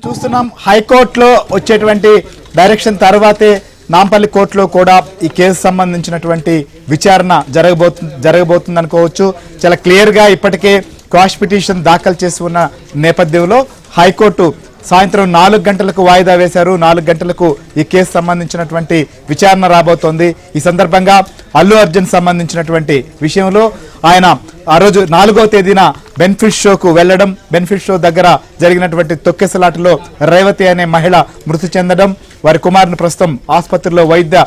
చూస్తున్నాం హైకోర్టులో వచ్చేటువంటి డైరెక్షన్ తర్వాతే నాంపల్లి కోర్టులో కూడా ఈ కేసు సంబంధించినటువంటి విచారణ జరగబోతుంది అనుకోవచ్చు. చాలా క్లియర్గా ఇప్పటికే క్వాష్ పిటిషన్ దాఖలు చేసి ఉన్న నేపథ్యంలో హైకోర్టు సాయంత్రం 4 గంటలకు వాయిదా వేశారు. 4 గంటలకు ఈ కేసు సంబంధించినటువంటి విచారణ రాబోతోంది. ఈ సందర్భంగా అల్లు అర్జున్ సంబంధించినటువంటి విషయంలో ఆయన ఆ రోజు 4వ తేదీన బెనిఫిట్ షోకు వెళ్లడం, బెనిఫిట్ షో దగ్గర జరిగినటువంటి తొక్కెసలాటలో రేవతి అనే మహిళ మృతి చెందడం, వారి కుమారుని ప్రస్తుతం ఆసుపత్రిలో వైద్య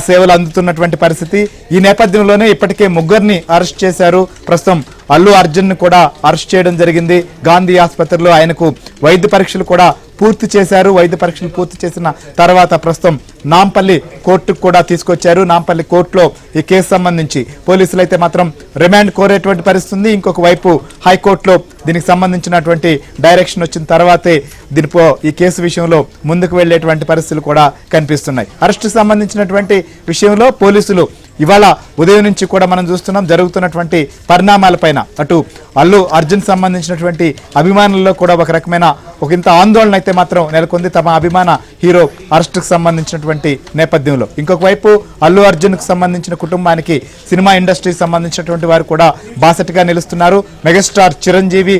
సేవలు అందుతున్నటువంటి పరిస్థితి. ఈ నేపథ్యంలోనే ఇప్పటికే 3 అరెస్ట్ చేశారు. ప్రస్తుతం అల్లు అర్జున్ కూడా అరెస్ట్ చేయడం జరిగింది. గాంధీ ఆసుపత్రిలో ఆయనకు వైద్య పరీక్షలు కూడా పూర్తి చేశారు. వైద్య పరీక్షలు పూర్తి చేసిన తర్వాత ప్రస్తుతం నాంపల్లి కోర్టుకు కూడా తీసుకొచ్చారు. నాంపల్లి కోర్టులో ఈ కేసు సంబంధించి పోలీసులు అయితే మాత్రం రిమాండ్ కోరేటువంటి పరిస్థితి ఉంది. ఇంకొక వైపు హైకోర్టులో దీనికి సంబంధించినటువంటి డైరెక్షన్ వచ్చిన తర్వాతే దీనిపో ఈ కేసు విషయంలో ముందుకు వెళ్లేటువంటి పరిస్థితులు కూడా కనిపిస్తున్నాయి. అరెస్టుకు సంబంధించినటువంటి విషయంలో పోలీసులు ఇవాళ ఉదయం నుంచి కూడా మనం చూస్తున్నాం జరుగుతున్నటువంటి పరిణామాలపైన. అటు అల్లు అర్జున్ సంబంధించినటువంటి అభిమానుల్లో కూడా ఒక రకమైన ఒక ఇంత ఆందోళన అయితే మాత్రం నెలకొంది తమ అభిమాన హీరో అరెస్టుకు సంబంధించినటువంటి నేపథ్యంలో. ఇంకొక వైపు అల్లు అర్జున్కు సంబంధించిన కుటుంబానికి సినిమా ఇండస్ట్రీకి సంబంధించినటువంటి వారు కూడా బాసటగా నిలుస్తున్నారు. మెగాస్టార్ చిరంజీవి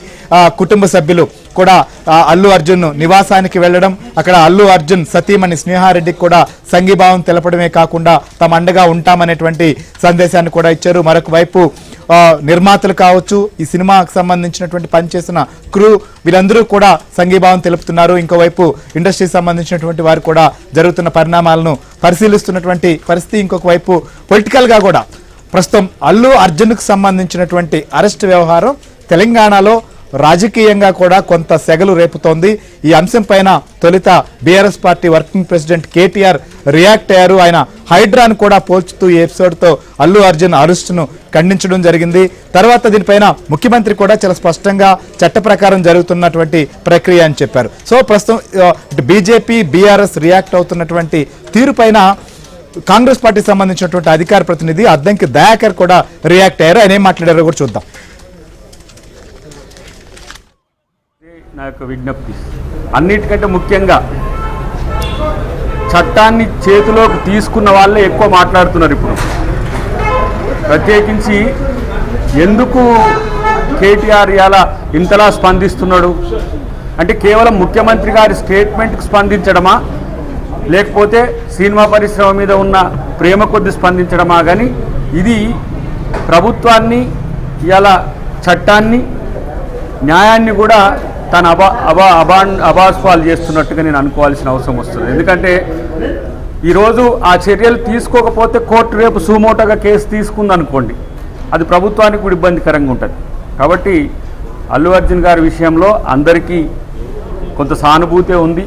కుటుంబ సభ్యులు కూడా అల్లు అర్జున్ నివాసానికి వెళ్లడం, అక్కడ అల్లు అర్జున్ సతీమణి స్నేహారెడ్డికి కూడా సంఘీభావం తెలపడమే కాకుండా తమ అండగా ఉంటామనేటువంటి సందేశాన్ని కూడా ఇచ్చారు. మరొక వైపు నిర్మాతలు కావచ్చు, ఈ సినిమాకు సంబంధించినటువంటి పనిచేసిన క్రూ వీళ్ళందరూ కూడా సంఘీభావం తెలుపుతున్నారు. ఇంకోవైపు ఇండస్ట్రీకి సంబంధించినటువంటి వారు కూడా జరుగుతున్న పరిణామాలను పరిశీలిస్తున్నటువంటి పరిస్థితి. ఇంకొక వైపు పొలిటికల్గా కూడా ప్రస్తుతం అల్లు అర్జున్కు సంబంధించినటువంటి అరెస్ట్ వ్యవహారం తెలంగాణలో రాజకీయంగా కూడా కొంత సెగలు రేపుతోంది. ఈ అంశం పైన తొలుత BRS party working president KTR react అయ్యారు. ఆయన హైడ్రాను కూడా పోల్చుతూ ఈ ఎపిసోడ్తో అల్లు అర్జున్ అరెస్టును ఖండించడం జరిగింది. తర్వాత దీనిపైన ముఖ్యమంత్రి కూడా చాలా స్పష్టంగా చట్ట ప్రకారం జరుగుతున్నటువంటి ప్రక్రియ అని చెప్పారు. సో ప్రస్తుతం బీజేపీ బీఆర్ఎస్ రియాక్ట్ అవుతున్నటువంటి తీరుపైన కాంగ్రెస్ పార్టీకి సంబంధించినటువంటి అధికార ప్రతినిధి అద్దంకి దయాకర్ కూడా రియాక్ట్ అయ్యారు. ఆయన ఏం మాట్లాడారో కూడా చూద్దాం. నా యొక్క విజ్ఞప్తి అన్నిటికంటే ముఖ్యంగా చట్టాన్ని చేతిలోకి తీసుకున్న వాళ్ళే ఎక్కువ మాట్లాడుతున్నారు. ఇప్పుడు ప్రత్యేకించి ఎందుకు కేటీఆర్ ఇలా ఇంతలా స్పందిస్తున్నాడు అంటే కేవలం ముఖ్యమంత్రి గారి స్టేట్మెంట్కి స్పందించడమా, లేకపోతే సినిమా పరిశ్రమ మీద ఉన్న ప్రేమ కొద్ది స్పందించడమా? కానీ ఇది ప్రభుత్వాన్ని ఇలా చట్టాన్ని న్యాయాన్ని కూడా తను అబాస్పాలు చేస్తున్నట్టుగా నేను అనుకోవాల్సిన అవసరం వస్తుంది. ఎందుకంటే ఈరోజు ఆ చర్యలు తీసుకోకపోతే కోర్టు రేపు సుమోటోగా కేసు తీసుకుందనుకోండి, అది ప్రభుత్వానికి కూడా ఇబ్బందికరంగా ఉంటుంది. కాబట్టి అల్లు అర్జున్ గారి విషయంలో అందరికీ కొంత సానుభూతే ఉంది.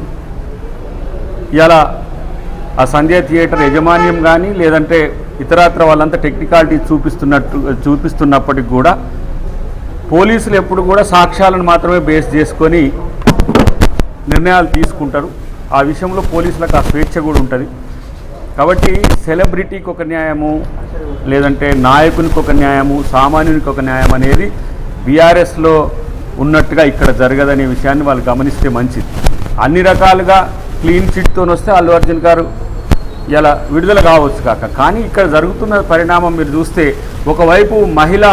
ఇలా ఆ సంజయ్ థియేటర్ యజమాన్యం కానీ లేదంటే ఇతరత్ర వాళ్ళంతా టెక్నికాలిటీ చూపిస్తున్నప్పటికి కూడా పోలీసులు ఎప్పుడు కూడా సాక్ష్యాలను మాత్రమే బేస్ చేసుకొని నిర్ణయాలు తీసుకుంటారు. ఆ విషయంలో పోలీసులకు ఆ స్వేచ్ఛ కూడా ఉంటుంది. కాబట్టి సెలబ్రిటీకి ఒక న్యాయము, లేదంటే నాయకునికి ఒక న్యాయము, సామాన్యునికి ఒక న్యాయం అనేది బీఆర్ఎస్లో ఉన్నట్టుగా ఇక్కడ జరగదనే విషయాన్ని వాళ్ళు గమనిస్తే మంచిది. అన్ని రకాలుగా క్లీన్ చిట్తో వస్తే అల్లు అర్జున్ గారు ఇలా విడుదల కావచ్చు కాక, కానీ ఇక్కడ జరుగుతున్న పరిణామం మీరు చూస్తే ఒకవైపు మహిళ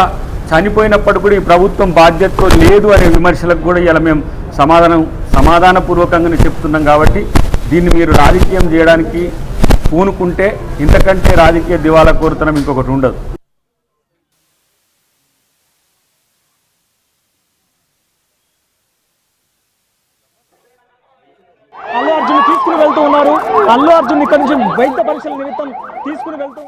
చనిపోయినప్పటికీ కూడా ఈ ప్రభుత్వం బాధ్యతతో లేదు అనే విమర్శలకు కూడా ఇలా మేము సమాధానపూర్వకంగానే చెప్తున్నాం. కాబట్టి దీన్ని మీరు రాజకీయం చేయడానికి పూనుకుంటే ఇంతకంటే రాజకీయ దివాలా కోరుతనం ఇంకొకటి ఉండదు. అల్లు అర్జున్ తీసుకుని వెళ్తూ ఉన్నారు. అల్లు అర్జున్ ఇక్కడ నుంచి వైద్య పరీక్షల నిమిత్తం తీసుకుని వెళ్తూ